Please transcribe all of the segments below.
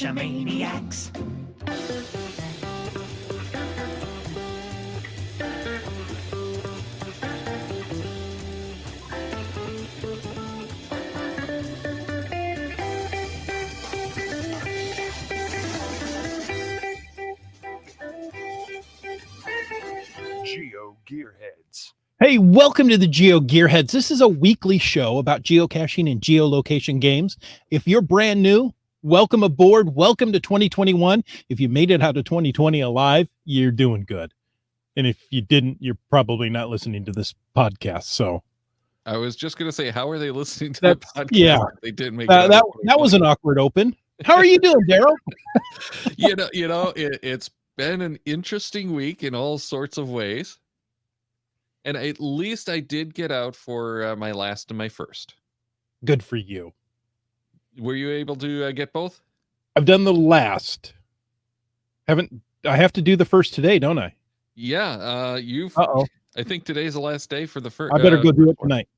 Cashamaniacs. Geo Gearheads. Hey, welcome to the Geo Gearheads. This is a weekly show about geocaching and geolocation games. If you're brand new, welcome aboard. Welcome to 2021. If you made it out of 2020 alive, you're doing good. And if you didn't, you're probably not listening to this podcast. So I was just going to say, how are they listening to the podcast? Yeah, They didn't make it out of that was an awkward open. How are you doing, Daryl? It's been an interesting week in all sorts of ways. And at least I did get out for my last and my first. Good for you. Were you able to get both? I've done the last. I have to do the first today, don't I? Yeah. I think today's the last day for the first. I better go do it tonight.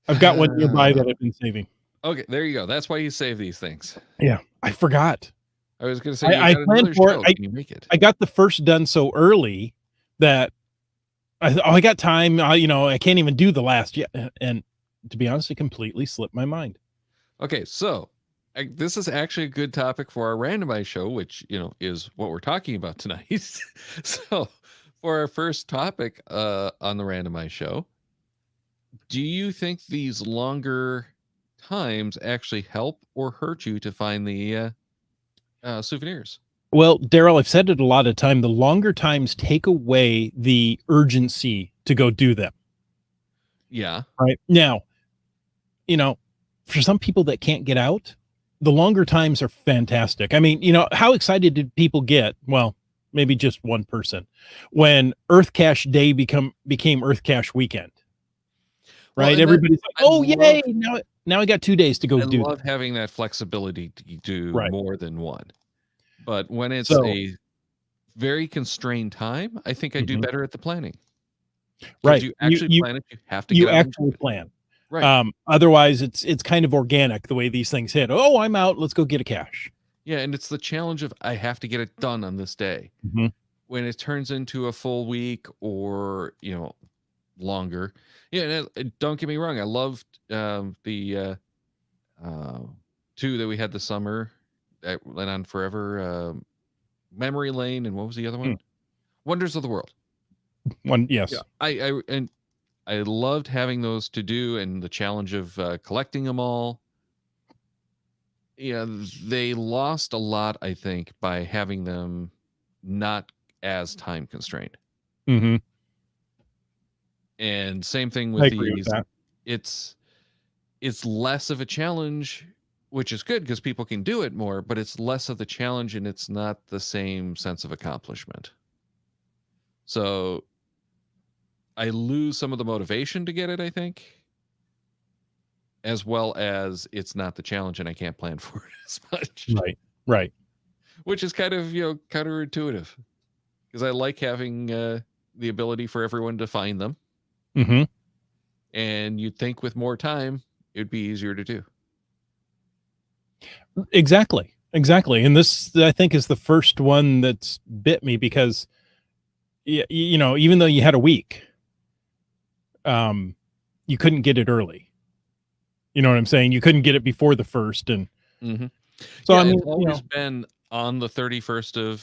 I've got one nearby that I've been saving. Okay, there you go. That's why you save these things. Yeah, I forgot. I was going to say, I planned for it. Can you make it? I got the first done so early that I got time. I can't even do the last yet. And to be honest, it completely slipped my mind. Okay, so this is actually a good topic for our randomized show, which, is what we're talking about tonight. So for our first topic on the randomized show, do you think these longer times actually help or hurt you to find the souvenirs? Well, Daryl, I've said it a lot of time. The longer times take away the urgency to go do them. Yeah. Right now, for some people that can't get out, the longer times are fantastic. I mean, how excited did people get? Well, maybe just one person when Earth Cache Day became Earth Cache Weekend. Right? Everybody's like, "Oh, yay! Now I got 2 days to go do." I love having that flexibility to do more than one. But when it's a very constrained time, I think I do better at the planning. Right. You actually plan it. You have to. You actually plan. Right. Otherwise, it's kind of organic the way these things hit. Oh, I'm out. Let's go get a cache. Yeah, and it's the challenge of I have to get it done on this day. Mm-hmm. When it turns into a full week or longer. Yeah, and don't get me wrong. I loved the 2 that we had this summer that went on forever. Memory Lane, and what was the other one? Wonders of the World. One, yes. Yeah, I loved having those to do, and the challenge of collecting them all. Yeah, they lost a lot, I think, by having them not as time constrained. Mm-hmm. And same thing with these. With that. It's less of a challenge, which is good because people can do it more, but it's less of the challenge and it's not the same sense of accomplishment. So I lose some of the motivation to get it, I think, as well as it's not the challenge and I can't plan for it as much. Right. Which is kind of, counterintuitive because I like having the ability for everyone to find them. Mm-hmm. And you'd think with more time, it'd be easier to do. Exactly. And this, I think, is the first one that's bit me because, even though you had a week, you couldn't get it early. You know what I'm saying? You couldn't get it before the first. And so, it's always been on the 31st of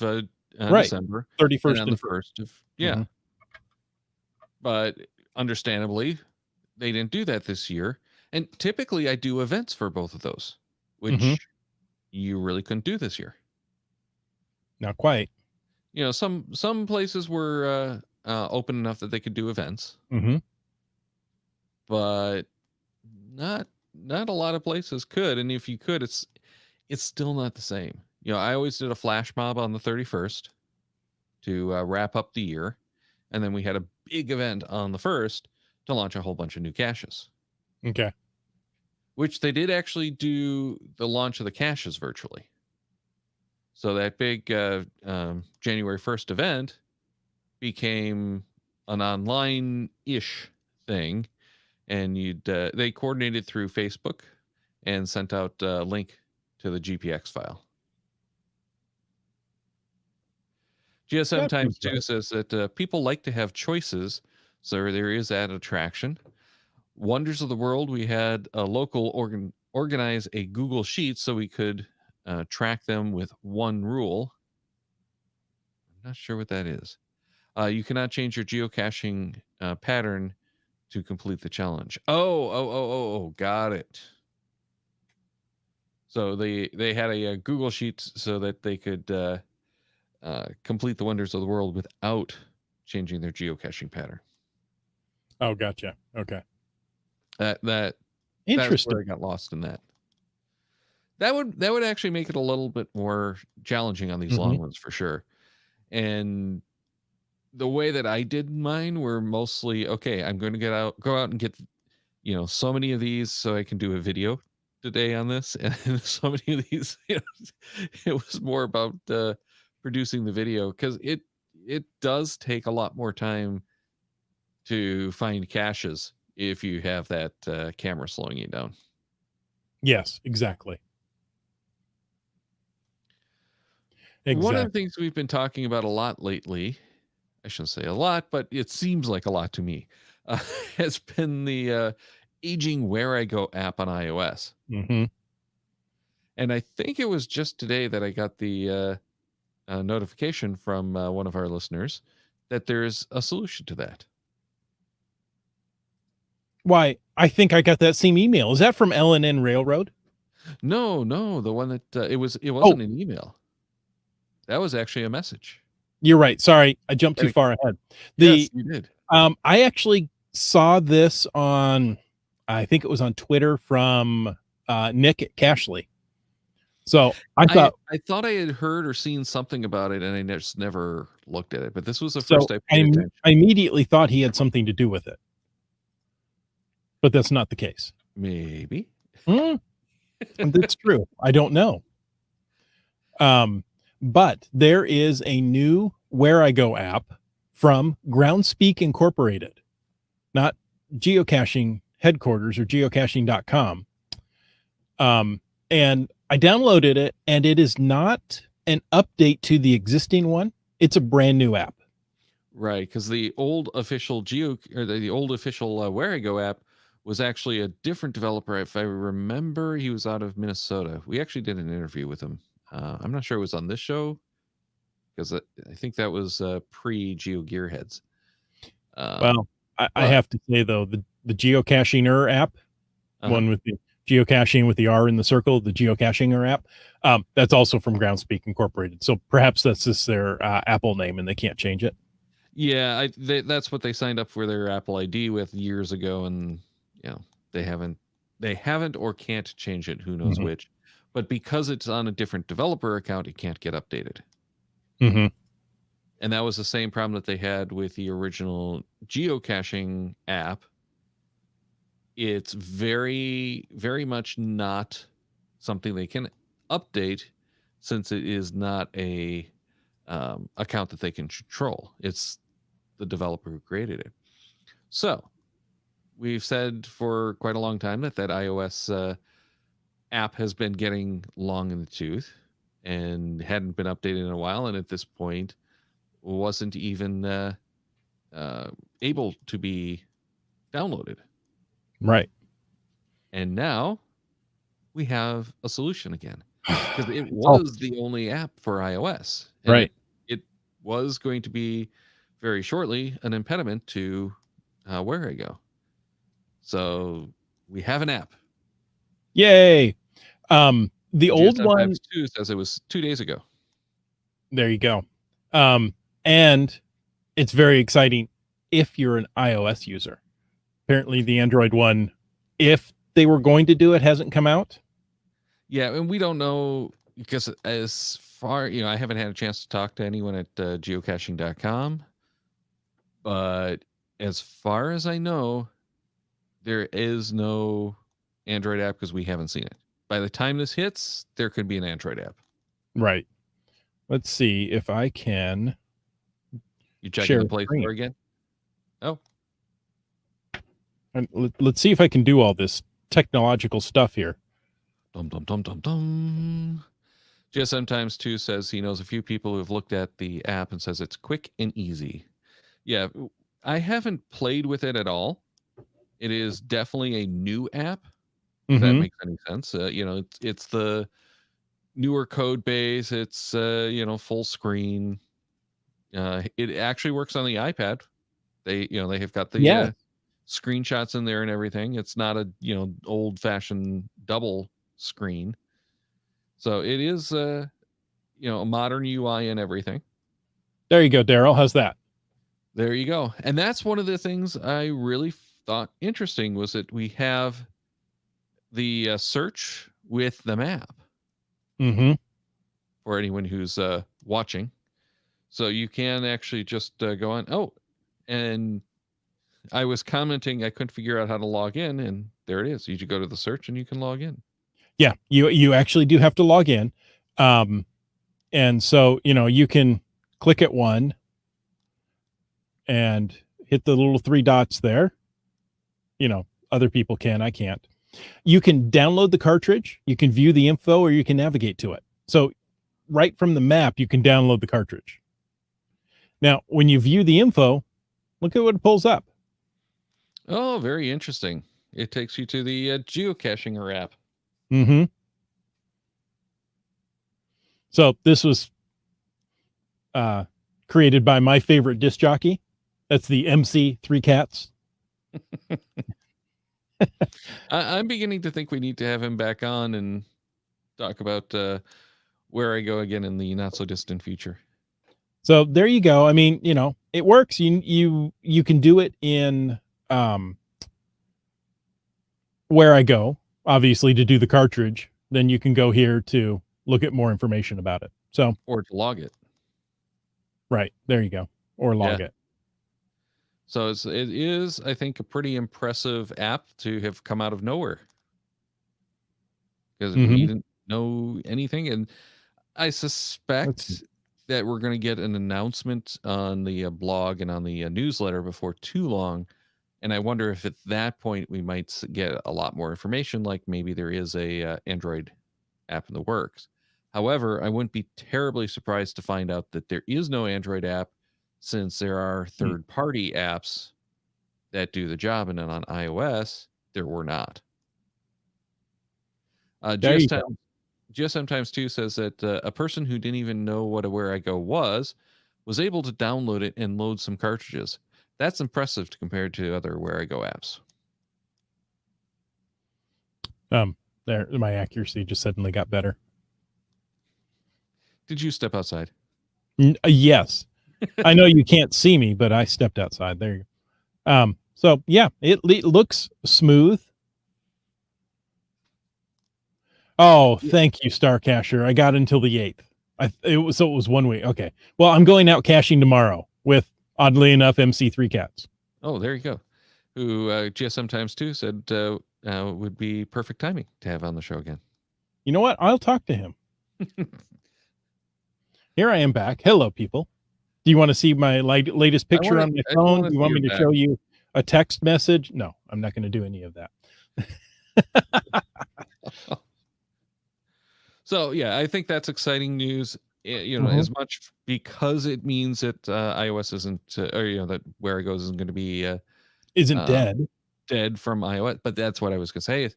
December. 31st and the 1st of, Mm-hmm. But understandably, they didn't do that this year. And typically I do events for both of those, which you really couldn't do this year. Not quite. Some places were open enough that they could do events. Mm-hmm. But not a lot of places could. And if you could, it's still not the same. I always did a flash mob on the 31st to wrap up the year. And then we had a big event on the 1st to launch a whole bunch of new caches. Okay. Which they did actually do the launch of the caches virtually. So that big January 1st event became an online-ish thing. And they coordinated through Facebook and sent out a link to the GPX file. GSM That times seems 2 right. says that people like to have choices, so there is that attraction. Wonders of the World, we had a local organize a Google Sheet so we could track them with one rule. I'm not sure what that is. You cannot change your geocaching pattern to complete the challenge. Oh, got it. So they had a Google Sheet so that they could complete the Wonders of the World without changing their geocaching pattern. Oh, gotcha. Okay. That's Interesting. where I got lost in that. That would actually make it a little bit more challenging on these long ones for sure. And the way that I did mine were mostly, okay, I'm going to go out and get, so many of these so I can do a video today on this. And so many of these, it was more about producing the video because it does take a lot more time to find caches if you have that camera slowing you down. Yes, exactly. One of the things we've been talking about a lot lately, I shouldn't say a lot, but it seems like a lot to me, has been the Aging Where I Go app on iOS. Mm-hmm. And I think it was just today that I got the notification from one of our listeners that there's a solution to that. Why, I think I got that same email. Is that from LNN Railroad? No, the one that it wasn't an email. That was actually a message. You're right. Sorry, I jumped too far ahead. Yes, you did. I actually saw this on, I think it was on Twitter from Nick at Cashley. So I thought I had heard or seen something about it, and I just never looked at it. But this was the first I paid attention. I immediately thought he had something to do with it, but that's not the case. Maybe. That's true. I don't know. But there is a new Where I Go app from Groundspeak Incorporated, not geocaching headquarters or geocaching.com. And I downloaded it, and it is not an update to the existing one. It's a brand new app. Right, because the old official the old official Where I Go app was actually a different developer. If I remember, he was out of Minnesota. We actually did an interview with him. I'm not sure it was on this show because I think that was pre Geo Gearheads. Well, I have to say though, the geocaching app, one with the geocaching with the R in the circle, the geocaching app, that's also from Groundspeak Incorporated. So perhaps that's just their Apple name and they can't change it. Yeah, that's what they signed up for their Apple ID with years ago, and they haven't or can't change it. Who knows which? But because it's on a different developer account, it can't get updated. And that was the same problem that they had with the original geocaching app. It's very, very much not something they can update since it is not a account that they can control. It's the developer who created it. So we've said for quite a long time that iOS app has been getting long in the tooth and hadn't been updated in a while, and at this point wasn't even able to be downloaded. Right. And now we have a solution again, because it was the only app for iOS. And right. It was going to be very shortly an impediment to Where I Go. So we have an app. Yay. The old GSM one 2 says it was 2 days ago. There you go. And it's very exciting if you're an iOS user. Apparently the Android one, if they were going to do it, hasn't come out. Yeah, and we don't know because as far, I haven't had a chance to talk to anyone at geocaching.com, but as far as I know, there is no Android app because we haven't seen it. By the time this hits, there could be an Android app. Right. Let's see if I can. You checking the Play Store again? Oh. And let's see if I can do all this technological stuff here. Dum dum dum dum dum. GSM times 2 says he knows a few people who've looked at the app and says it's quick and easy. Yeah, I haven't played with it at all. It is definitely a new app, if that makes any sense. It's the newer code base. It's full screen. It actually works on the iPad. They have got the Yeah. screenshots in there and everything. It's not a old fashioned double screen. So it is a modern UI and everything. There you go, Daryl. How's that? There you go. And that's one of the things I really thought interesting was that we have the search with the map for anyone who's watching. So you can actually just go on. Oh, and I was commenting I couldn't figure out how to log in, and there it is. You should go to the search and you can log in. Yeah, you actually do have to log in. And so, you can click at one and hit the little three dots there. Other people can, I can't. You can download the cartridge, you can view the info, or you can navigate to it. So right from the map, you can download the cartridge. Now, when you view the info, look at what it pulls up. Oh, very interesting. It takes you to the geocaching app. So this was created by my favorite disc jockey. That's the MC Three Cats. I'm beginning to think we need to have him back on and talk about where I go again in the not so distant future. So there you go. I mean, it works. You can do it in where I go, obviously, to do the cartridge. Then you can go here to look at more information about it. So, or to log it. Right. There you go. Or log it. So it is, I think, a pretty impressive app to have come out of nowhere. Because we didn't know anything. And I suspect that we're going to get an announcement on the blog and on the newsletter before too long. And I wonder if at that point we might get a lot more information, like maybe there is a Android app in the works. However, I wouldn't be terribly surprised to find out that there is no Android app, since there are third-party apps that do the job, and then on iOS, there were not. GSM times 2 says that a person who didn't even know what a Where I Go was able to download it and load some cartridges. That's impressive compared to other Where I Go apps. There, my accuracy just suddenly got better. Did you step outside? Yes. I know you can't see me, but I stepped outside. There you go. So yeah, it looks smooth. Oh, thank you, Star Casher. I got until the 8th. It was 1 week. Okay. Well, I'm going out caching tomorrow with, oddly enough, MC3 Cats. Oh, there you go. Who GSM times 2 said would be perfect timing to have on the show again. You know what? I'll talk to him. Here I am back. Hello, people. Do you want to see my latest picture on my phone? Do you want me to show you a text message? No, I'm not going to do any of that. So, yeah, I think that's exciting news. As much because it means that iOS isn't, or that Where I Go isn't going to be isn't dead from iOS. But that's what I was going to say.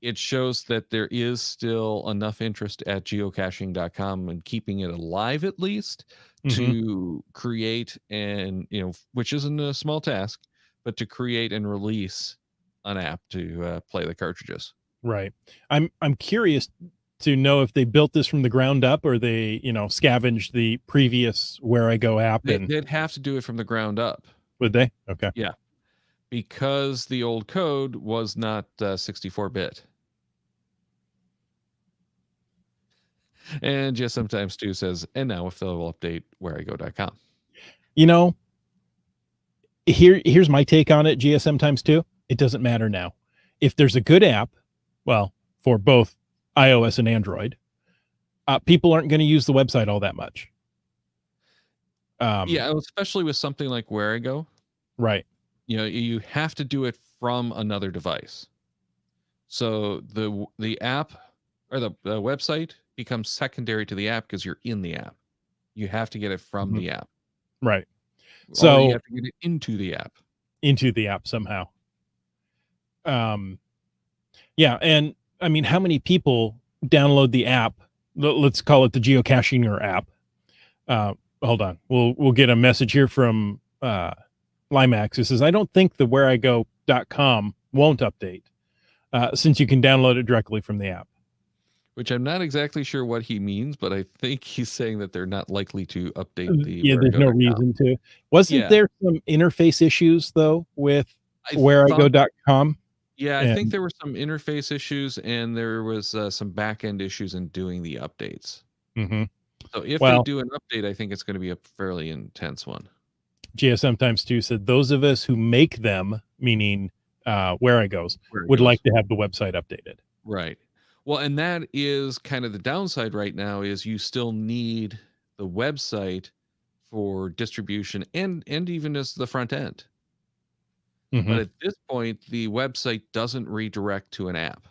It shows that there is still enough interest at geocaching.com and keeping it alive, at least, to create and, which isn't a small task, but to create and release an app to play the cartridges. Right. I'm curious to know if they built this from the ground up, or they, scavenged the previous Where I Go app. They'd have to do it from the ground up. Would they? Okay. Yeah. Because the old code was not 64-bit. And just sometimes too says, and now if they'll update whereigo.com. Here's my take on it, GSM times 2. It doesn't matter now. If there's a good app, well, for both iOS and Android, people aren't going to use the website all that much. Yeah, especially with something like Where I Go. Right. You have to do it from another device. So the app or the website becomes secondary to the app because you're in the app. You have to get it from the app. Right. Or you So have to get it into the app. into the app somehow. Yeah, and I mean, how many people download the app? Let's call it the geocaching app. Hold on. We'll get a message here from Limax. It says, I don't think the whereigo.com won't update since you can download it directly from the app. Which I'm not exactly sure what he means, but I think he's saying that they're not likely to update the Yeah, there's no reason to. Wasn't there some interface issues though with whereigo.com? Yeah, I think there were some interface issues and there was some back-end issues in doing the updates. Mm-hmm. So if they do an update, I think it's going to be a fairly intense one. GSM times 2 said those of us who make them, meaning Where I Goes, would like to have the website updated. Right. Well, and that is kind of the downside right now is you still need the website for distribution and even as the front end. But at this point, the website doesn't redirect to an app.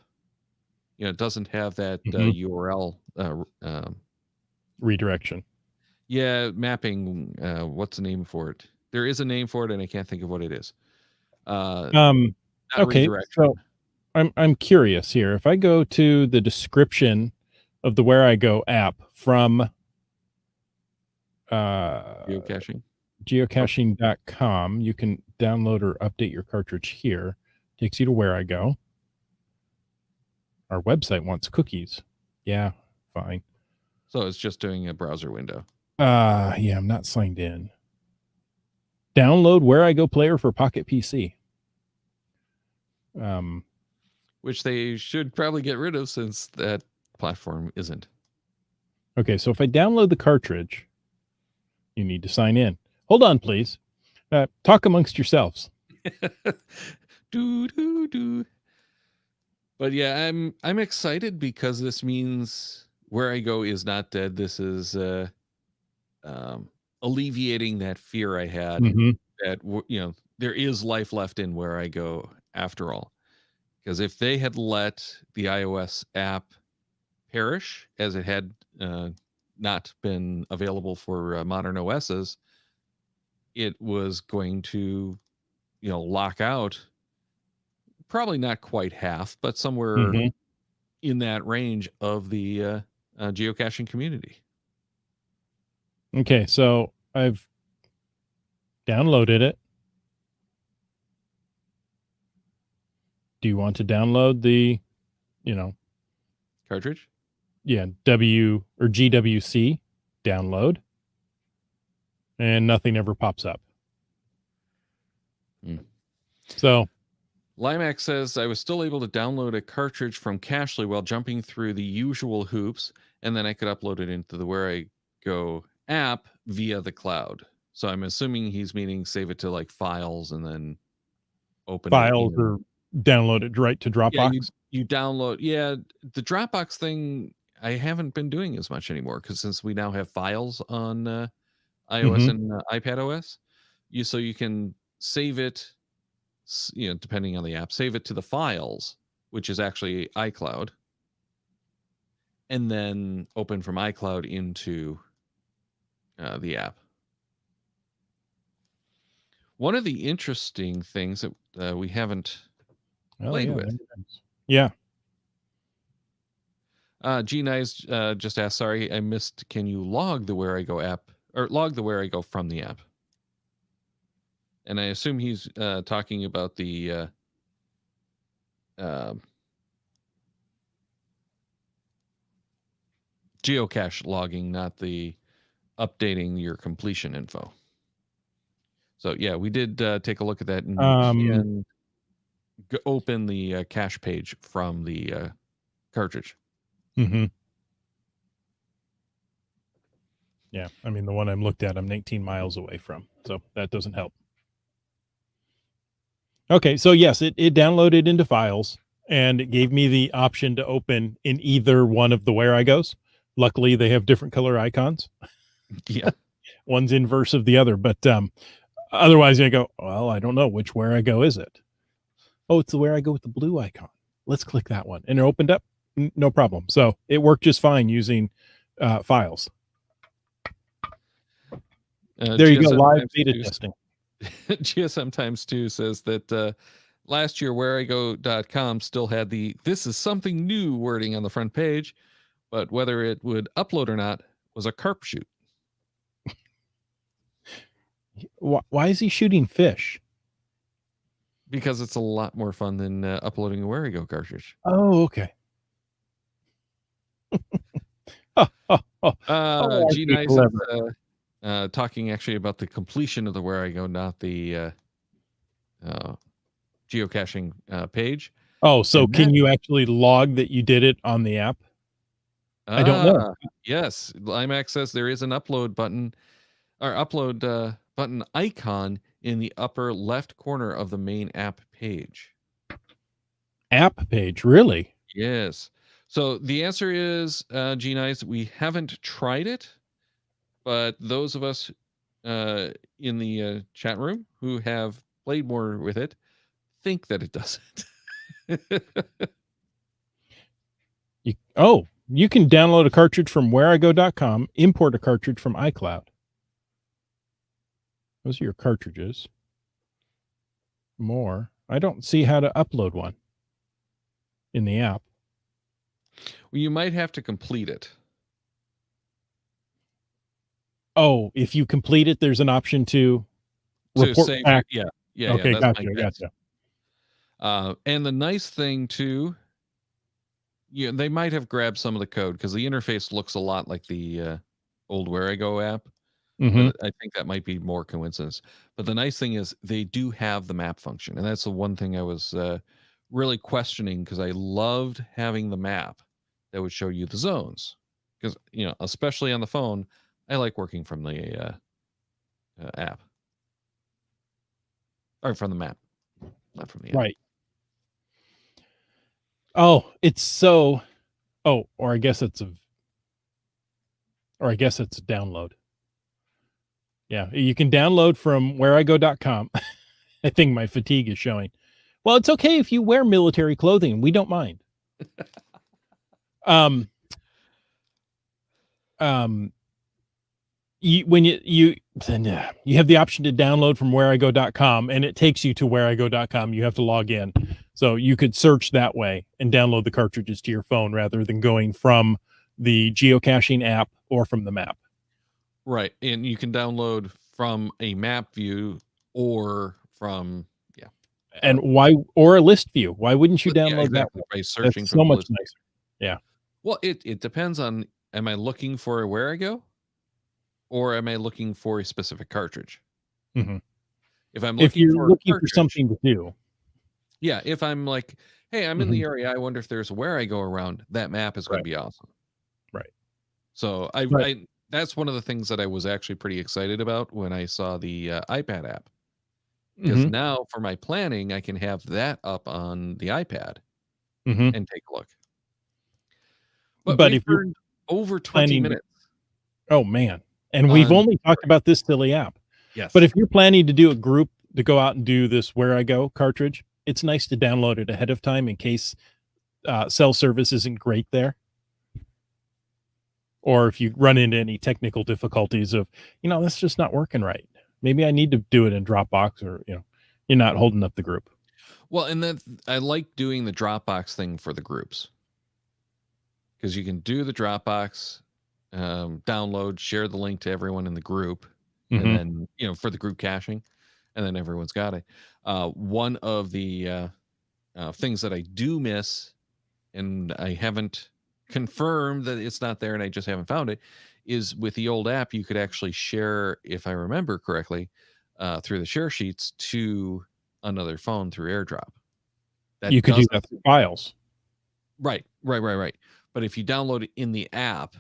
You know, it doesn't have that URL redirection. Yeah, mapping. What's the name for it? There is a name for it, and I can't think of what it is. Okay, so I'm curious here. If I go to the description of the Where I Go app from geocaching.com, you can download or update your cartridge here. Takes you to Where I Go. Our website wants cookies. Yeah, fine. So it's just doing a browser window. Yeah, I'm not signed in. Download Where I Go player for Pocket PC. Which they should probably get rid of since that platform isn't. Okay, so if I download the cartridge, you need to sign in. Hold on, please. Talk amongst yourselves. do. But yeah, I'm excited because this means Where I Go is not dead. This is alleviating that fear I had that there is life left in Where I Go after all. Because if they had let the iOS app perish as it had not been available for modern OSs, it was going to, lock out probably not quite half, but somewhere in that range of the geocaching community. Okay, so I've downloaded it. Do you want to download the, cartridge? Yeah, GWC download. And nothing ever pops up. So Limax says, I was still able to download a cartridge from Cachly while jumping through the usual hoops, and then I could upload it into the Where I Go app via the cloud. So I'm assuming he's meaning save it to like files and then open files it. Or download it right to Dropbox. Yeah, you download. Yeah, the Dropbox thing I haven't been doing as much anymore because since we now have files on iOS and iPad OS, so you can save it. Depending on the app, save it to the files, which is actually iCloud, and then open from iCloud into the app. One of the interesting things that we haven't played with. Yeah. G Nice just asked, sorry, I missed. Can you log the Where I Go app or log the Where I Go from the app? And I assume he's talking about the geocache logging, not the updating your completion info. So yeah, we did take a look at that and open the cache page from the cartridge. Yeah, I mean, the one I'm looked at, I'm 19 miles away from, so that doesn't help. Okay, so yes, it downloaded into files, and it gave me the option to open in either one of the Where I Goes. Luckily, they have different color icons. Yeah. One's inverse of the other, but otherwise I go, well, I don't know which Where I Go is it. Oh, it's the Where I Go with the blue icon. let's click that one. And it opened up, no problem. So it worked just fine using files. There you go, live beta testing. GSM times 2 says that last year whereigo.com still had the "this is something new" wording on the front page, but whether it would upload or not was a carp shoot. Why is he shooting fish? Because it's a lot more fun than uploading a Wherigo cartridge. Oh, okay. G Nice talking actually about the completion of the Wherigo, not the geocaching page. Oh, so can you actually log that you did it on the app? I don't know. Yes, Limax says there is an upload button or upload button icon in the upper left corner of the main app page. App page, really? Yes. So the answer is, G Nice, we haven't tried it, but those of us in the chat room who have played more with it think that it does it. You can download a cartridge from whereigo.com, import a cartridge from iCloud. Those are your cartridges. More. I don't see how to upload one in the app. Well, you might have to complete it. Oh, if you complete it, there's an option to report save back. Yeah. Okay, that's gotcha. And the nice thing too, they might have grabbed some of the code because the interface looks a lot like the old Wherigo app. But I think that might be more coincidence. But the nice thing is they do have the map function, and that's the one thing I was really questioning, because I loved having the map that would show you the zones. Because especially on the phone, I like working from the app or from the map, not from the app. Right. Oh, it's so. Oh, or I guess it's a download. Yeah, you can download from whereigo.com. I think my fatigue is showing. Well, it's okay if you wear military clothing. We don't mind. You have the option to download from whereigo.com, and it takes you to whereigo.com. You have to log in. So you could search that way and download the cartridges to your phone rather than going from the geocaching app or from the map. Right. And you can download from a map view or from, and or a list view. Why wouldn't you download exactly, that? by searching That's from so the much list. nicer. Yeah. Well, it depends on, am I looking for a Wherigo or am I looking for a specific cartridge? Mm-hmm. If I'm looking for something to do. Yeah. If I'm like, hey, I'm in the area, I wonder if there's a Wherigo around, that map is going to be awesome. Right. So that's one of the things that I was actually pretty excited about when I saw the iPad app. Because now for my planning, I can have that up on the iPad and take a look. But if you're over 20 minutes. Oh, man. And we've only talked about this silly app. Yes. But if you're planning to do a group to go out and do this Wherigo cartridge, it's nice to download it ahead of time in case cell service isn't great there. Or if you run into any technical difficulties of, that's just not working right. Maybe I need to do it in Dropbox, or, you're not holding up the group. Well, and then I like doing the Dropbox thing for the groups, because you can do the Dropbox, download, share the link to everyone in the group, and then, for the group caching, and then everyone's got it. One of the things that I do miss, and I haven't confirmed that it's not there and I just haven't found it, is with the old app, you could actually share, if I remember correctly, through the share sheets to another phone through AirDrop. You could do that through files. Right. But if you download it in the app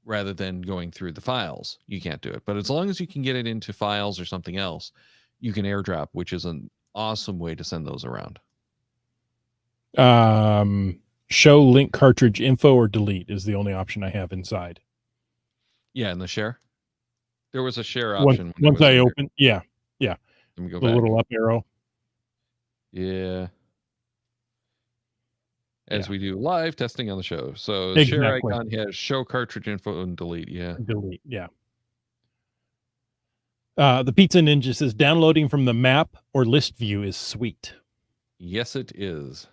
rather than going through the files, you can't do it. But as long as you can get it into files or something else, you can AirDrop, which is an awesome way to send those around. Show link cartridge info or delete is the only option I have inside. Yeah, in the share. There was a share option. Once I open, yeah. Let me go the back. little up arrow. Yeah. as Yeah. we do live testing on the show. So share Exactly. icon has show cartridge info and delete. Yeah. Delete. Yeah. The Pizza Ninja says downloading from the map or list view is sweet. Yes, it is.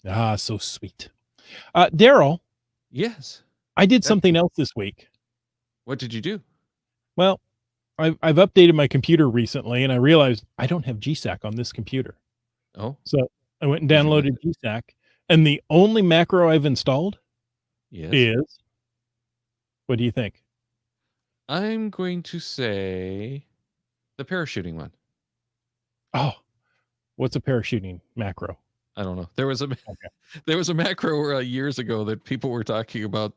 Ah, so sweet. Daryl, Yes. I did something else this week. What did you do? Well, I've updated my computer recently, and I realized I don't have GSAC on this computer. Oh, So I went and Did you miss downloaded GSAC, and the only macro I've installed yes. is, what do you think? I'm going to say the parachuting one. Oh, what's a parachuting macro? I don't know. There was a macro years ago that people were talking about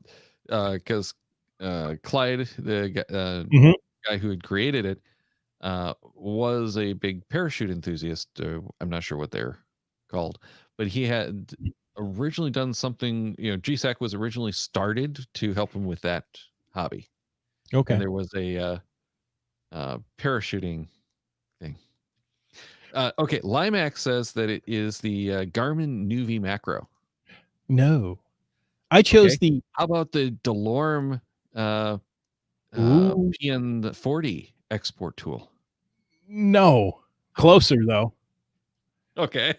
because Clyde, the Mhm. guy who had created it, was a big parachute enthusiast. I'm not sure what they're called, but he had originally done something. GSAC was originally started to help him with that hobby. Okay. And there was a parachuting thing. Okay, Limax says that it is the Garmin Nuvi macro. No. I chose Okay. the How about the Delorme Ooh. PN40 export tool? No. Closer though. Okay,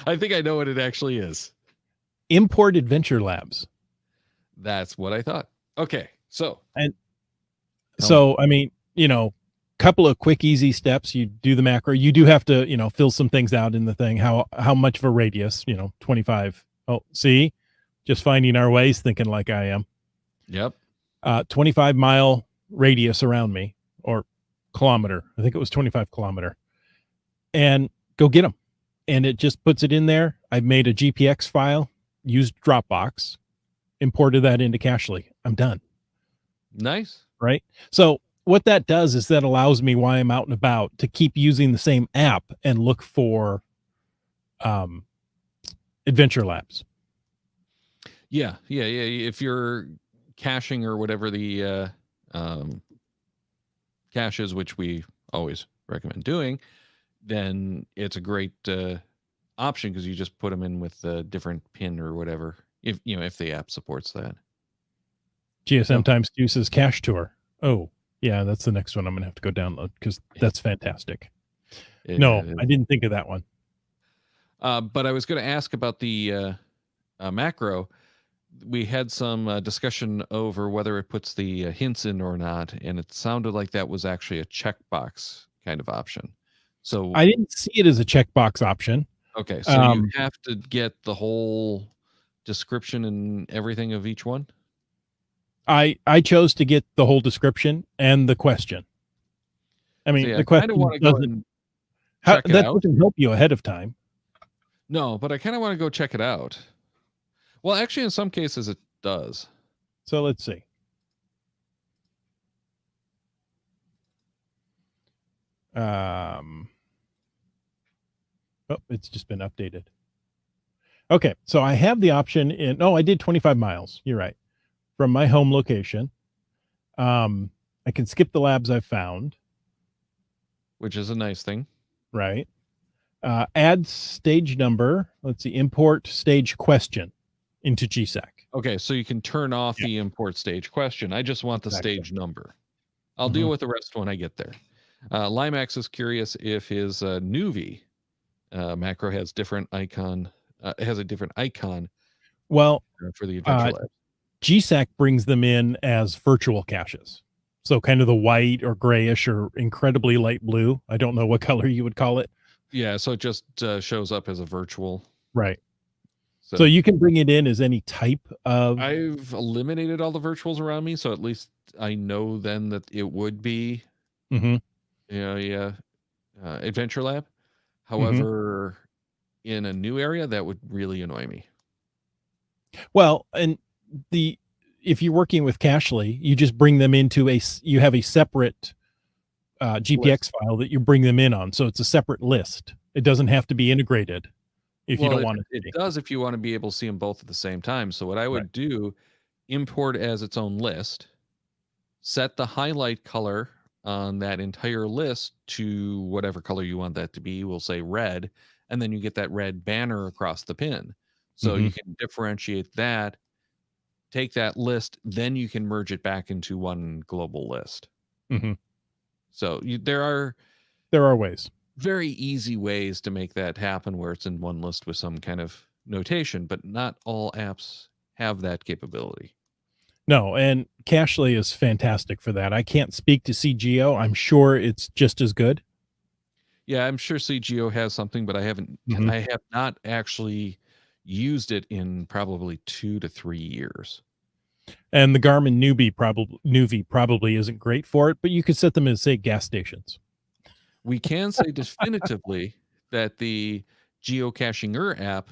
I think I know what it actually is. Import Adventure Labs. That's what I thought. Okay, so And Tell so, I mean, couple of quick, easy steps. You do the macro. You do have to, fill some things out in the thing. How much of a radius? 25. Oh, see, just finding our ways, thinking like I am. Yep. 25-mile radius around me, or kilometer. I think it was 25 kilometer. And go get them. And it just puts it in there. I've made a GPX file, used Dropbox, imported that into Cachly. I'm done. Nice. Right. So what that does is that allows me, while I'm out and about, to keep using the same app and look for Adventure Labs. Yeah. If you're caching or whatever the caches, which we always recommend doing, then it's a great option because you just put them in with a different pin or whatever. If the app supports that. GSM Times 2 says Cache Tour. Oh, yeah, that's the next one I'm going to have to go download because that's fantastic. No, I didn't think of that one. But I was going to ask about the macro. We had some discussion over whether it puts the hints in or not, and it sounded like that was actually a checkbox kind of option. So I didn't see it as a checkbox option. Okay, so you have to get the whole description and everything of each one? I chose to get the whole description and the question. I mean, the question doesn't that doesn't help you ahead of time. No, but I kind of want to go check it out. Well, actually, in some cases it does. So let's see. Oh, it's just been updated. Okay, so I have the option in. Oh, I did 25 miles. You're right. From my home location. I can skip the labs I've found, which is a nice thing. Right. Add stage number. Let's see. Import stage question into GSAC. Okay, so you can turn off the import stage question. I just want the stage number. I'll deal with the rest when I get there. Limax is curious if his Nuvi macro has different icon. Has a different icon. Well, for the Adventure Lab. GSAC brings them in as virtual caches. So kind of the white or grayish or incredibly light blue. I don't know what color you would call it. Yeah, so it just shows up as a virtual. Right. So you can bring it in as any type of. I've eliminated all the virtuals around me, so at least I know then that it would be Adventure Lab. However, in a new area, that would really annoy me. Well, and if you're working with Cachly, you just bring them into you have a separate GPX file that you bring them in on. So it's a separate list. It doesn't have to be integrated if you don't want it. It does if you want to be able to see them both at the same time. So what I would do, import as its own list, set the highlight color on that entire list to whatever color you want that to be. We'll say red, and then you get that red banner across the pin. So you can differentiate that, take that list, then you can merge it back into one global list. Mm-hmm. So there are ways. very easy ways to make that happen where it's in one list with some kind of notation, but not all apps have that capability. No, and Cachely is fantastic for that. I can't speak to CGO. I'm sure it's just as good. Yeah, I'm sure CGO has something, but I have not actually used it in probably 2 to 3 years. And the Garmin Nuvie probably isn't great for it, but you could set them as, say, gas stations. We can say definitively that the geocaching app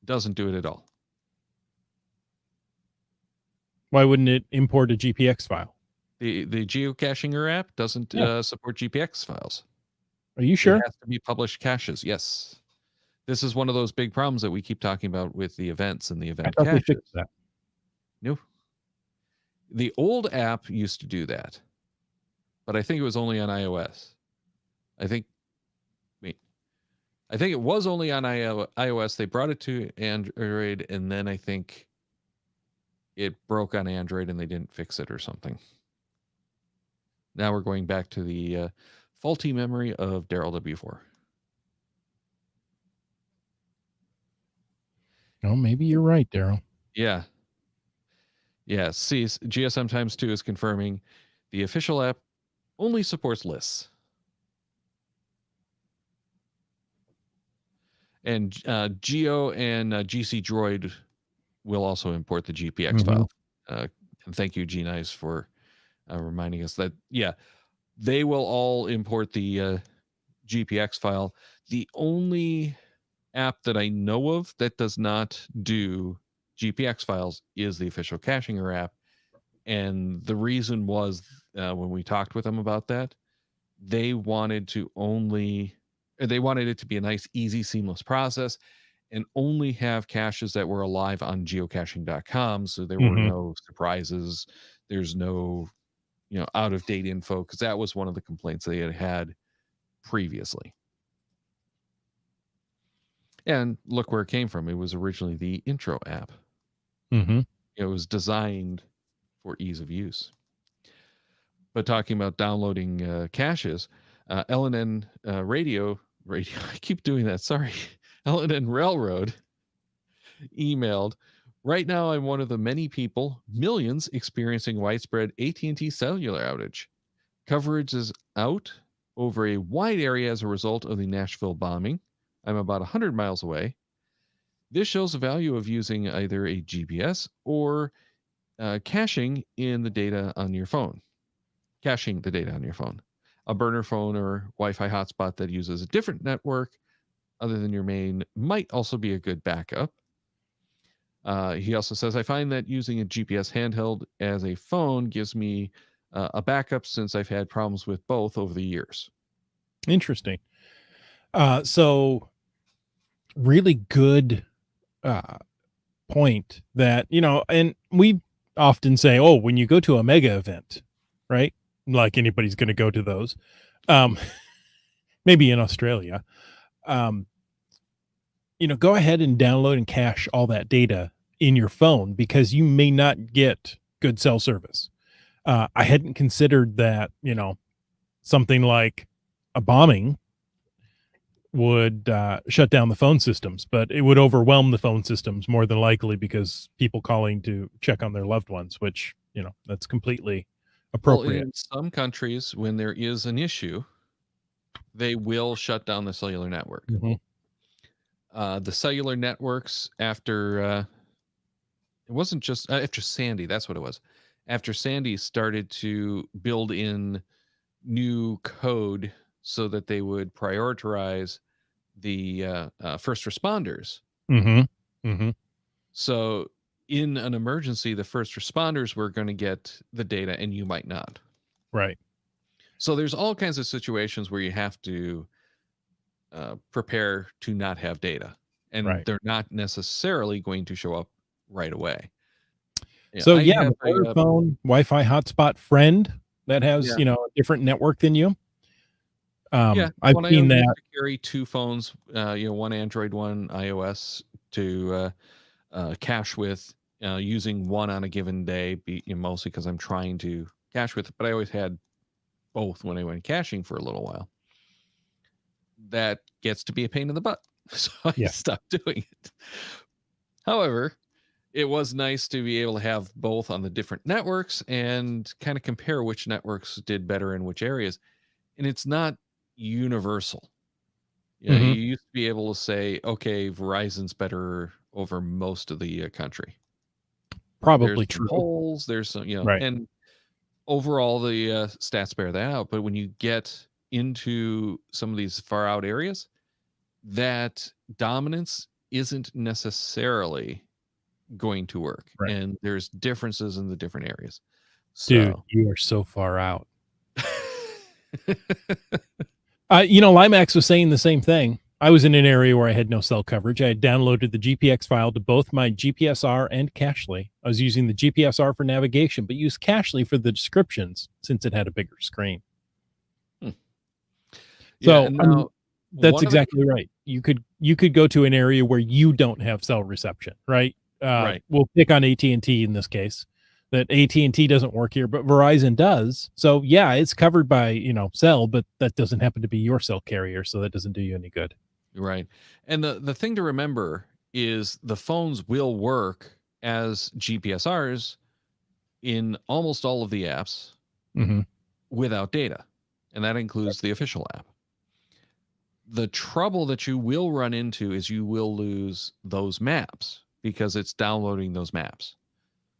doesn't do it at all. Why wouldn't it import a GPX file? The geocaching app doesn't support GPX files. Are you sure? It has to be published caches. Yes. This is one of those big problems that we keep talking about with the events and the event I thought they caches. fixed that. No. The old app used to do that, but I think it was only on iOS. I think it was only on iOS. They brought it to Android, and then I think it broke on Android and they didn't fix it or something. Now we're going back to the faulty memory of Daryl W4. Oh, maybe you're right, Daryl. Yeah. Yeah. See, GSM times 2 is confirming the official app only supports lists. And Geo and GC Droid will also import the GPX file. And thank you, G-Nice, for reminding us that, they will all import the GPX file. The only app that I know of that does not do GPX files is the official Cachinger app. And the reason was when we talked with them about that, they wanted it to be a nice, easy, seamless process and only have caches that were alive on geocaching.com. So there were no surprises. There's no, out of date info, because that was one of the complaints they had previously. And look where it came from. It was originally the intro app. It was designed for ease of use. But talking about downloading caches, LNN radio, I keep doing that, sorry. LNN Railroad emailed, right now I'm one of the many people, millions, experiencing widespread AT&T cellular outage. Coverage is out over a wide area as a result of the Nashville bombing. I'm about 100 miles away. This shows the value of using either a GPS or caching the data on your phone. Caching the data on your phone. A burner phone or Wi-Fi hotspot that uses a different network other than your main might also be a good backup. He also says, I find that using a GPS handheld as a phone gives me a backup since I've had problems with both over the years. Interesting. So really good point that, and we often say, oh, when you go to a mega event, right? Like anybody's going to go to those. Maybe in Australia. Go ahead and download and cache all that data in your phone because you may not get good cell service. I hadn't considered that, something like a bombing would shut down the phone systems, but it would overwhelm the phone systems more than likely because people calling to check on their loved ones, which, that's completely appropriate. Well, in some countries, when there is an issue, they will shut down the cellular network. The cellular networks after it wasn't just after Sandy, that's what it was. After Sandy started to build in new code so that they would prioritize the first responders. So in an emergency, the first responders were going to get the data and you might not. Right. So there's all kinds of situations where you have to prepare to not have data, and they're not necessarily going to show up right away. So the phone Wi-Fi hotspot friend that has a different network than you. I've seen that. Carry 2 phones, one Android, one iOS, to cache with using one on a given day, mostly because I'm trying to cache with it, but I always had both when I went caching for a little while. That gets to be a pain in the butt. So I stopped doing it. However, it was nice to be able to have both on the different networks and kind of compare which networks did better in which areas. And it's not universal. You know, you used to be able to say, okay, Verizon's better over most of the country. Probably There's true. polls, there's some, Right. and overall the stats bear that out. But when you get into some of these far out areas, that dominance isn't necessarily going to work. Right. And there's differences in the different areas. Dude, So you are so far out. Limax was saying the same thing. I was in an area where I had no cell coverage. I had downloaded the GPX file to both my GPSR and Cachely. I was using the GPSR for navigation, but used Cachely for the descriptions since it had a bigger screen. Yeah, so that's exactly right. You could go to an area where you don't have cell reception, right? Right. We'll pick on AT&T in this case. That AT&T doesn't work here, but Verizon does. So yeah, it's covered by, cell, but that doesn't happen to be your cell carrier. So that doesn't do you any good. Right. And the thing to remember is the phones will work as GPSRs in almost all of the apps without data. And that includes the official app. The trouble that you will run into is you will lose those maps because it's downloading those maps.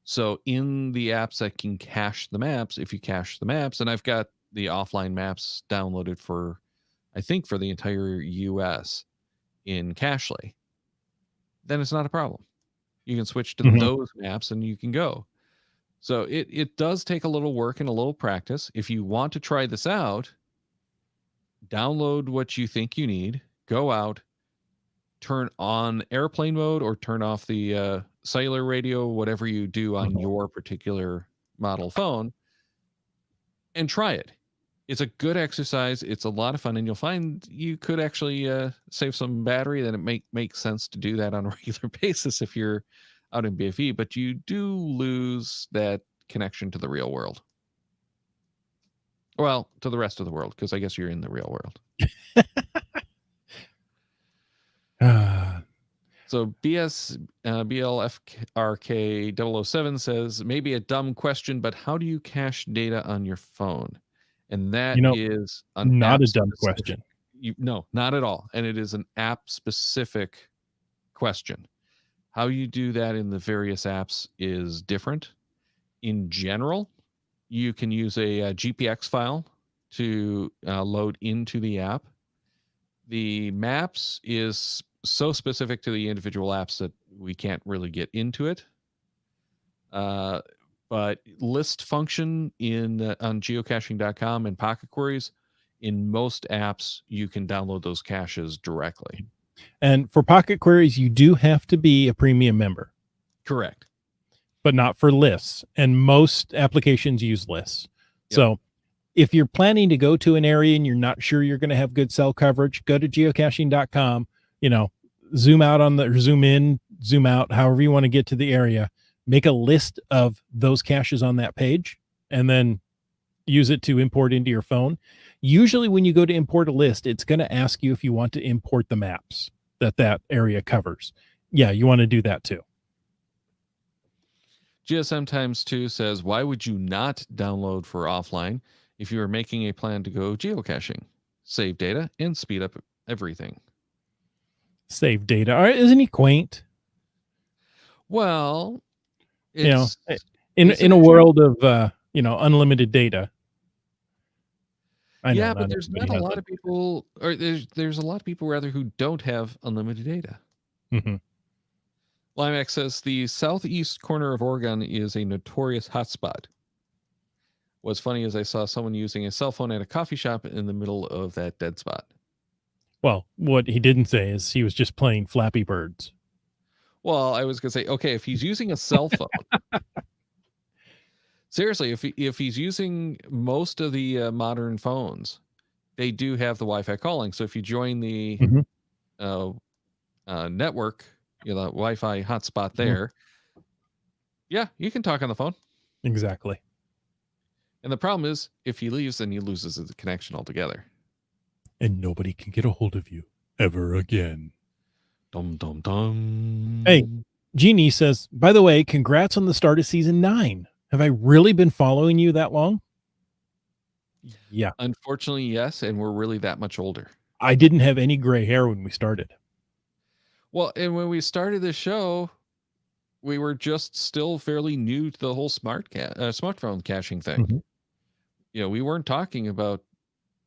So in the apps that can cache the maps, if you cache the maps, and I've got the offline maps downloaded for, I think, for the entire US in Cachely, then it's not a problem. You can switch to those maps and you can go. So it does take a little work and a little practice. If you want to try this out, download what you think you need, go out, turn on airplane mode or turn off the cellular radio, whatever you do on your particular model phone, and try it. It's a good exercise. It's a lot of fun, and you'll find you could actually save some battery. Then it makes sense to do that on a regular basis if you're out in BFE, but you do lose that connection to the real world. Well, to the rest of the world, because I guess you're in the real world. So BLFRK007 says, maybe a dumb question, but how do you cache data on your phone? And that is not a dumb question. No, not at all. And it is an app-specific question. How you do that in the various apps is different. In general, you can use a GPX file to load into the app. The maps is so specific to the individual apps that we can't really get into it. But list function on geocaching.com and Pocket Queries, in most apps, you can download those caches directly. And for Pocket Queries, you do have to be a premium member. Correct. But not for lists. And most applications use lists. Yep. So if you're planning to go to an area and you're not sure you're going to have good cell coverage, go to geocaching.com, zoom in, zoom out, however you want to get to the area, make a list of those caches on that page, and then use it to import into your phone. Usually when you go to import a list, it's going to ask you if you want to import the maps that area covers. Yeah, you want to do that too. GSM times 2 says, why would you not download for offline if you are making a plan to go geocaching? Save data and speed up everything. Save data. All right, isn't he quaint? Well, it's, in a world of unlimited data. I know, but there's not a lot of people, or there's a lot of people rather who don't have unlimited data. Limax says the southeast corner of Oregon is a notorious hotspot. What's funny is I saw someone using a cell phone at a coffee shop in the middle of that dead spot. Well, what he didn't say is he was just playing Flappy Birds. Well, I was going to say, okay, if he's using a cell phone, seriously, if he's using most of the modern phones, they do have the Wi-Fi calling. So if you join the network the Wi-Fi hotspot Mhm. there, yeah, you can talk on the phone. Exactly. And the problem is, if he leaves, then he loses the connection altogether. And nobody can get a hold of you ever again. Dum dum dum. Hey, Jeannie says, by the way, congrats on the start of season 9. Have I really been following you that long? Yeah. Unfortunately, yes, and we're really that much older. I didn't have any gray hair when we started. Well, and when we started the show, we were just still fairly new to the whole smartphone caching thing. Mhm. We weren't talking about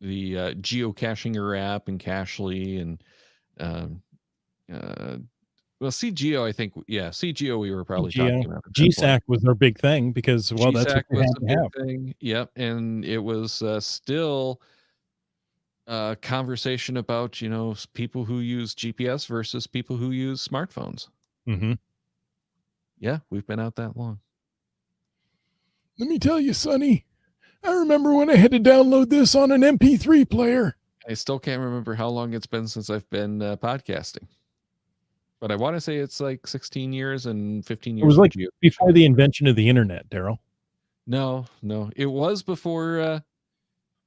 the geocaching app and Cachly and um, well, CGO, I think, CGO we were probably talking about at that point. GSAC was our big thing because, well, that's what GSAC you was had a to big have. thing. Yep, and it was still a conversation about people who use GPS versus people who use smartphones. Mm-hmm. Yeah, we've been out that long. Let me tell you, Sonny, I remember when I had to download this on an MP3 player. I still can't remember how long it's been since I've been podcasting, but I want to say it's like 16 years and 15 years. It was like geocaching. before the invention of the internet, Daryl. No, it was before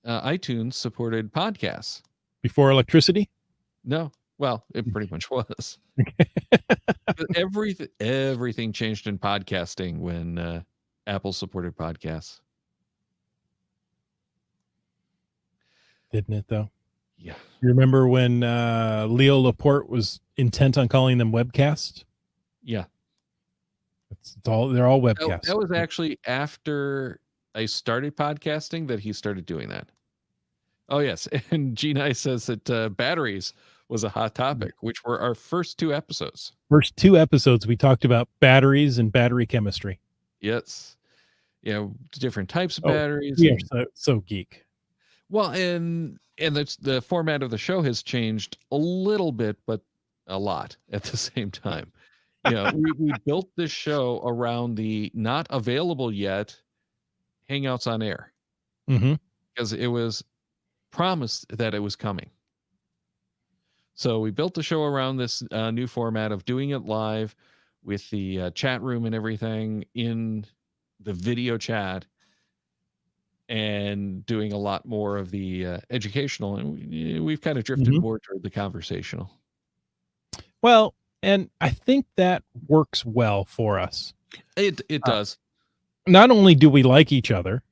iTunes supported podcasts. Before electricity? No, well, it pretty much was. But everything changed in podcasting when Apple supported podcasts. Didn't it, though? Yeah. You remember when Leo Laporte was intent on calling them webcasts? Yeah. They're all webcasts. That was actually after I started podcasting that he started doing that. Oh, yes. And G9 says that batteries was a hot topic, which were our first 2 episodes. First 2 episodes, we talked about batteries and battery chemistry. Yes. Different types of batteries. We are so geek. Well, and the format of the show has changed a little bit, but a lot at the same time. We built this show around the not available yet Hangouts on Air. Mm-hmm. Because it was promised that it was coming. So we built the show around this new format of doing it live with the chat room and everything in the video chat and doing a lot more of the educational. And we've kind of drifted more toward the conversational. Well, and I think that works well for us. It does. Not only do we like each other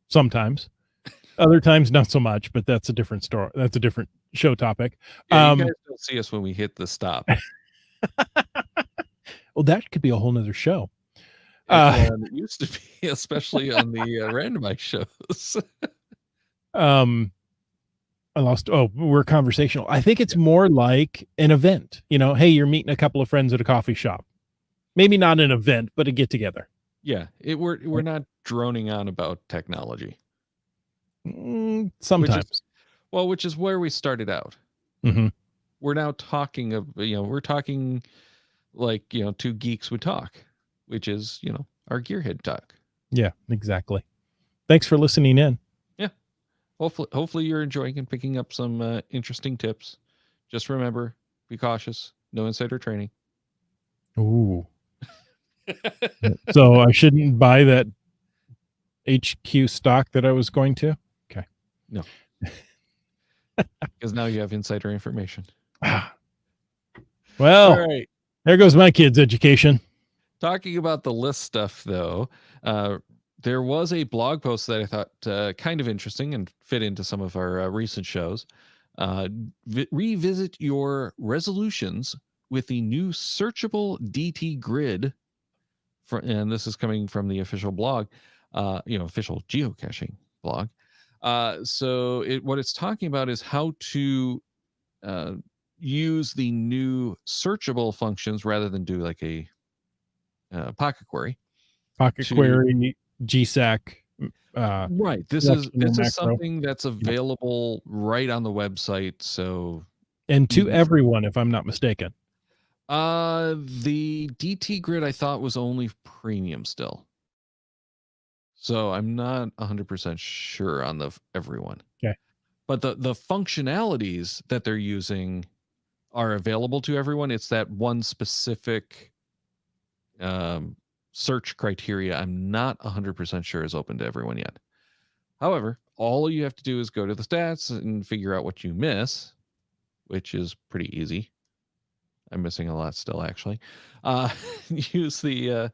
sometimes, other times not so much, but that's a different story. That's a different show topic. Yeah, you guys don't see us when we hit the stop. Well, that could be a whole nother show. It used to be, especially on the randomized shows. I lost. Oh, we're conversational. I think it's more like an event. Hey, you're meeting a couple of friends at a coffee shop. Maybe not an event, but a get together. Yeah, we're not droning on about technology. Sometimes. Which is where we started out. Mm-hmm. We're now talking of, we're talking like, 2 geeks would talk, which is, our gearhead talk. Yeah, exactly. Thanks for listening in. Yeah. Hopefully you're enjoying and picking up some interesting tips. Just remember, be cautious. No insider training. Ooh. So I shouldn't buy that HQ stock that I was going to? Okay. No. Because now you have insider information. Well, all right. There goes my kids' education. Talking about the list stuff, though, there was a blog post that I thought kind of interesting and fit into some of our recent shows. Revisit your resolutions with the new searchable DT grid. And this is coming from the official blog, official geocaching blog. So what it's talking about is how to use the new searchable functions rather than do like a pocket query. Pocket query, GSAC. Right. This is something that's available right on the website. So and to everyone, if I'm not mistaken. The DT grid I thought was only premium still. So I'm not 100% sure on the everyone. Okay. But the functionalities that they're using are available to everyone. It's that one specific search criteria I'm not 100% sure is open to everyone yet. However, all you have to do is go to the stats and figure out what you miss, which is pretty easy. I'm missing a lot still, actually. Use the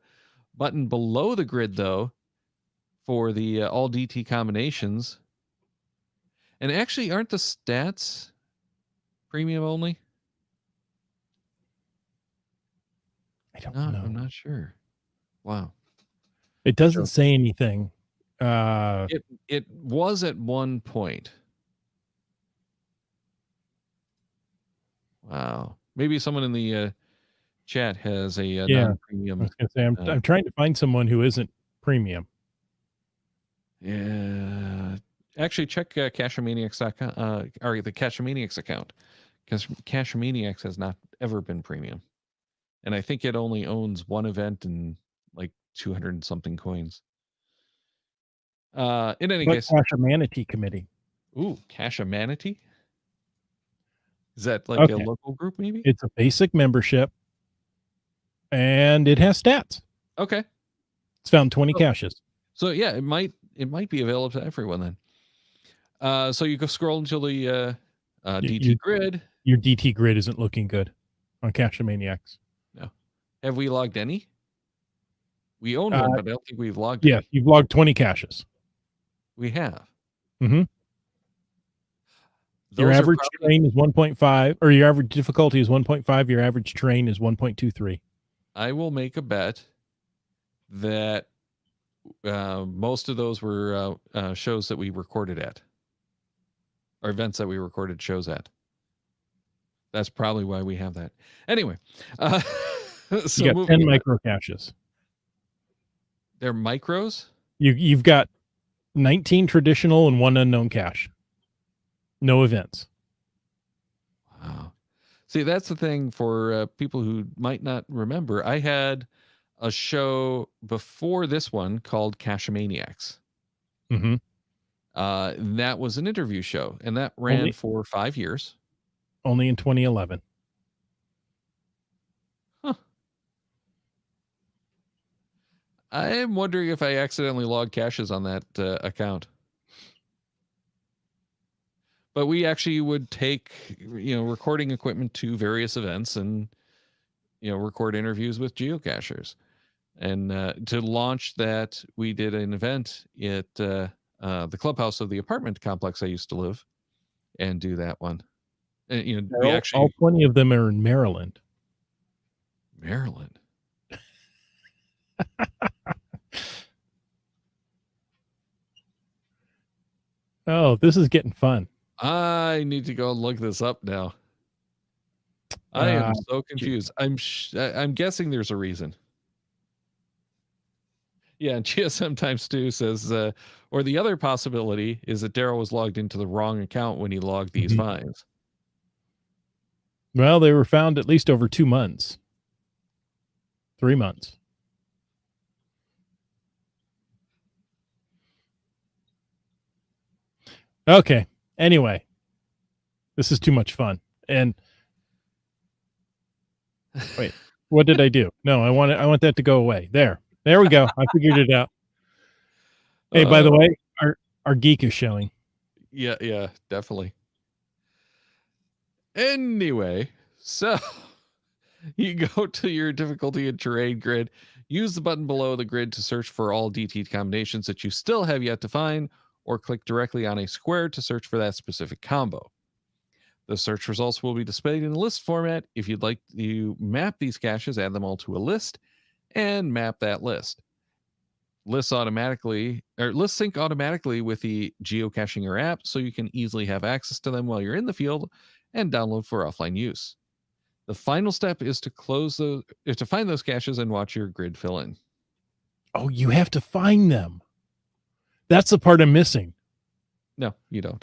button below the grid, though, for the all DT combinations. And actually, aren't the stats premium only? I don't No, know. I'm not sure. Wow. It doesn't say anything. It was at one point. Wow. Maybe someone in the chat has a Yeah. non-premium. I was gonna say I'm trying to find someone who isn't premium. Yeah. Actually, check Cashomaniacs.com or the Cashomaniacs account, because Cashomaniacs has not ever been premium, and I think it only owns one event and like 200 and something coins. In any case, Cash a Manatee Committee. ooh, Cashomanity. Is that like a Okay. local group, maybe? It's a basic membership, and it has stats. Okay. It's found 20 caches. So yeah, it might be available to everyone then. So you go scroll until the DT grid. Your DT grid isn't looking good on Cashomaniacs. No. Have we logged any? We own one, but I don't think we've logged Yeah, any. you've logged 20 caches. We have. Mm-hmm. Your average train is 1.5, or your average difficulty is 1.5. Your average train is 1.23. I will make a bet that most of those were shows that we recorded at, or events that we recorded shows at. That's probably why we have that. Anyway, so you got 10 micro caches. They're micros? You've got 19 traditional and 1 unknown cache. No events. Wow. See, that's the thing for people who might not remember. I had a show before this one called Cashomaniacs. Mm-hmm. That was an interview show, and that ran for 5 years. Only in 2011. Huh. I am wondering if I accidentally logged caches on that account. But we actually would take, recording equipment to various events and, record interviews with geocachers. And to launch that, we did an event at the clubhouse of the apartment complex I used to live, and do that one. And we actually all 20 of them are in Maryland. Maryland. Oh, this is getting fun. I need to go and look this up now. I am so confused. I'm guessing there's a reason. Yeah, GSM times 2 says, or the other possibility is that Daryl was logged into the wrong account when he logged these finds. Well, they were found at least over 2 months. 3 months. Okay. Anyway, this is too much fun. And wait, what did I do? No, I want that to go away. There we go. I figured it out. Hey, by the way, our geek is showing. Yeah, definitely. Anyway, so you go to your difficulty and terrain grid, use the button below the grid to search for all DT combinations that you still have yet to find, or click directly on a square to search for that specific combo. The search results will be displayed in a list format. If you'd like to map these caches, add them all to a list and map that list. Lists sync automatically with the geocachinger app, so you can easily have access to them while you're in the field and download for offline use. The final step is to find those caches and watch your grid fill in. Oh, you have to find them. That's the part I'm missing. No, you don't.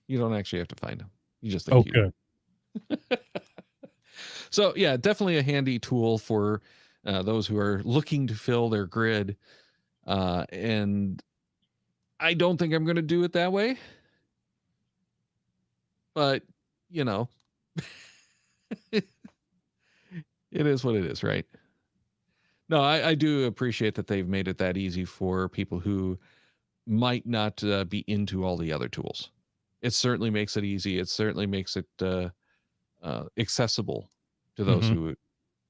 You don't actually have to find them. You just think good. So yeah, definitely a handy tool for those who are looking to fill their grid. And I don't think I'm going to do it that way. But, you know, it is what it is, right? No, I do appreciate that they've made it that easy for people who might not be into all the other tools. It certainly makes it easy. It certainly makes it accessible to those Mhm. who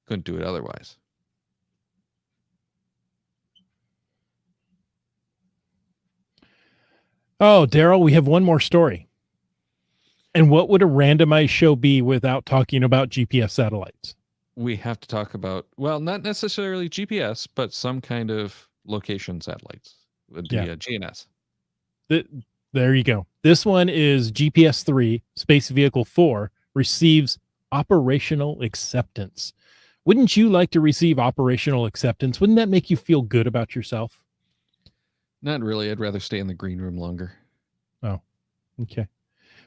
couldn't do it otherwise. Oh, Daryl, we have one more story. And what would a randomized show be without talking about GPS satellites? We have to talk about, well, not necessarily GPS, but some kind of location satellites with the Yeah. GNS. There you go. This one is GPS 3, Space Vehicle 4, receives operational acceptance. Wouldn't you like to receive operational acceptance? Wouldn't that make you feel good about yourself? Not really. I'd rather stay in the green room longer. Oh, okay.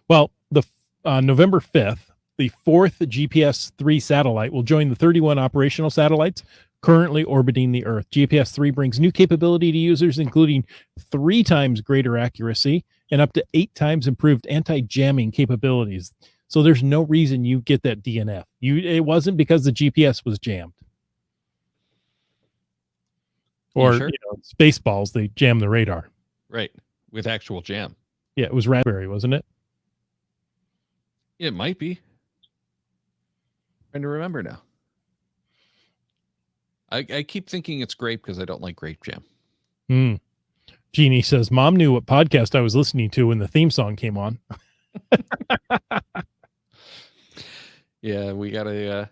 Well, the November 5th, the fourth GPS 3 satellite will join the 31 operational satellites currently orbiting the Earth. GPS 3 brings new capability to users, including 3 times greater accuracy and up to 8 times improved anti-jamming capabilities. So there's no reason you get that DNF. It wasn't because the GPS was jammed. Or sure? Spaceballs, they jammed the radar. Right. With actual jam. Yeah, it was Raspberry, wasn't it? It might be. Trying to remember now. I keep thinking it's grape because I don't like grape jam. Jeannie says, Mom knew what podcast I was listening to when the theme song came on. Yeah, we got a.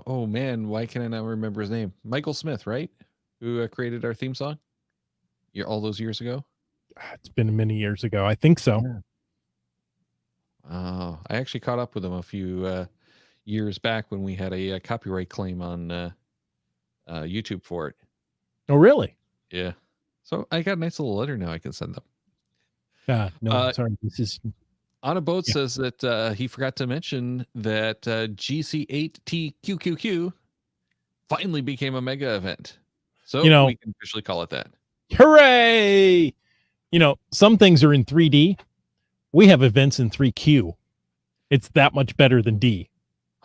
Oh man, why can I not remember his name? Michael Smith, right? Who created our theme song? All those years ago. It's been many years ago. I think so. Yeah. Oh, I actually caught up with him a few years back when we had a copyright claim on YouTube for it. Oh, really? Yeah. So I got a nice little letter now I can send them. No, sorry. This is On a Boat says that he forgot to mention that GC8TQQQ finally became a mega event. So we can officially call it that. Hooray! Some things are in 3D. We have events in 3Q. It's that much better than D.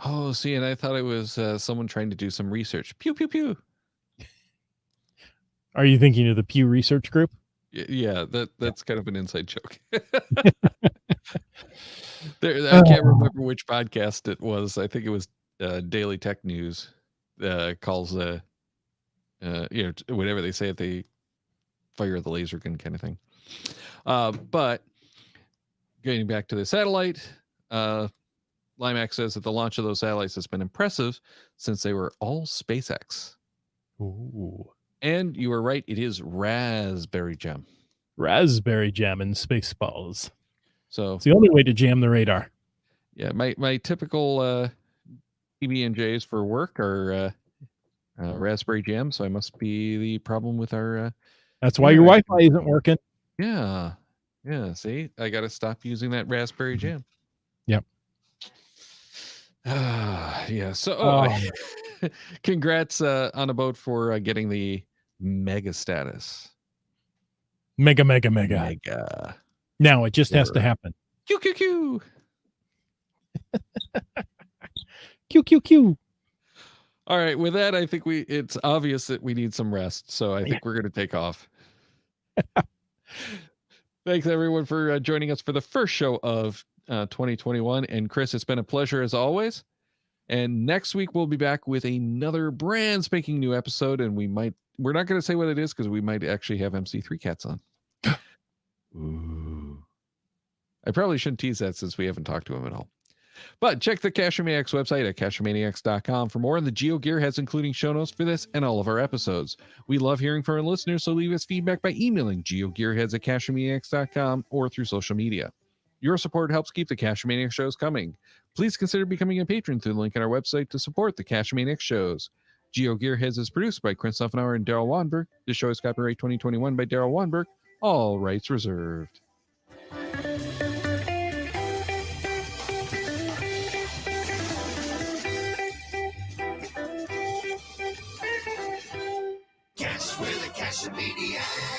Oh, see, and I thought it was someone trying to do some research. Pew, pew, pew. Are you thinking of the Pew Research Group? Yeah, that's kind of an inside joke. I can't remember which podcast it was. I think it was Daily Tech News calls whatever they say, they fire the laser gun kind of thing. But getting back to the satellite, Limax says that the launch of those satellites has been impressive since they were all SpaceX. Ooh. And you were right, it is Raspberry Gem. Raspberry Jam and Spaceballs. So it's the only way to jam the radar. Yeah, my typical PB&Js for work are Raspberry Jam, so I must be the problem with our that's why your Wi-Fi isn't working. Yeah, see, I got to stop using that Raspberry Jam. Yep. Yeah, so congrats On a Boat for getting the mega status. Mega. Now it just has to happen. QQQ. QQQ. All right, with that, I think it's obvious that we need some rest, so I think we're going to take off. Thanks, everyone, for joining us for the first show of 2021. And Chris, it's been a pleasure as always. And next week, we'll be back with another brand spanking new episode, and we're not going to say what it is because we might actually have MC3 Cats on. Ooh. I probably shouldn't tease that since we haven't talked to him at all. But check the Cashmaniacs website at cashmaniacs.com for more on the Geo Gearheads, including show notes for this and all of our episodes. We love hearing from our listeners, so leave us feedback by emailing geogearheads@cashmaniacs.com or through social media. Your support helps keep the Cashmaniacs shows coming. Please consider becoming a patron through the link on our website to support the Cashmaniacs shows. Geo Gearheads is produced by Chris Offenauer and Daryl Wanberg. The show is copyright 2021 by Daryl Wanberg. All rights reserved.